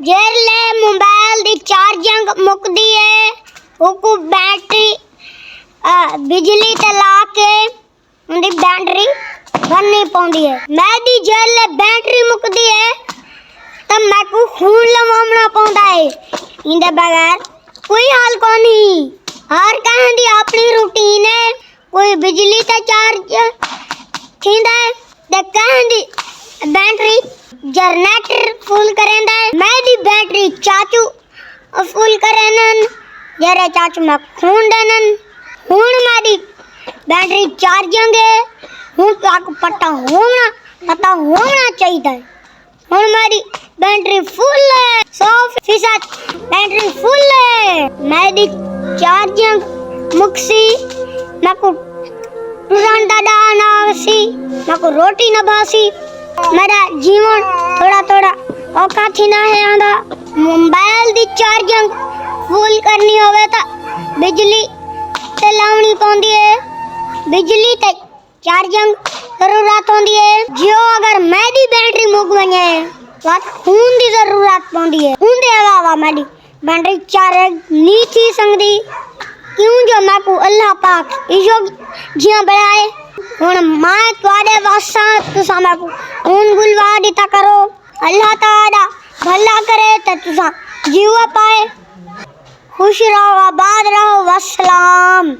जेरले mobile दी charging मुकदी है उको battery बिजली ते ला के उनकी बैटरी बननी पौंदी है। मैं दी जेरले बैटरी मुकदी है तब मैं को खून लवावना पौंदा है। इंदे बगैर कोई हाल कोनी। हर कहीं दी अपनी रूटीन है। कोई बिजली ते चार्ज थींदा है ते कहीं दी बैटरी जनरेटर फुल करेंदा है। मैं दी बैटरी चाचू फुल करेनन जरे चाचू में खून देनन। हुण मेरी बैटरी चार्जिंग है। हुण आपको पता होना चाहिए। हुण मेरी बैटरी फुल है 100% बैटरी फुल है। मेरी चार्जिंग मुक्सी मको टुरांडा डानासी मको रोटी न बासी। मेरा जीवन थोड़ा थोड़ा औखा थी ना है आंदा। मोबाइल दी चार्जिंग फुल करनी होवे ता बिजली ते लावनी पौंदी है। बिजली ते चार्जिंग जरूरत होंदी है। जो अगर मेरी बैटरी मुक वने तो खून दी जरूरत पौंदी है। खून दे अलावा मेरी बैटरी चार्ज नहीं थी सकदी। क्यों जो मैं को अल्लाह पाक इशो जिया बनाए। हुण मैं तुआडे वास्ता तुसा मैं को खून गुलवा दिता करो। अल्लाह ताला भला करे ते तुसा जीवा पाए। खुश रहो आबाद रहो। वस्सलाम।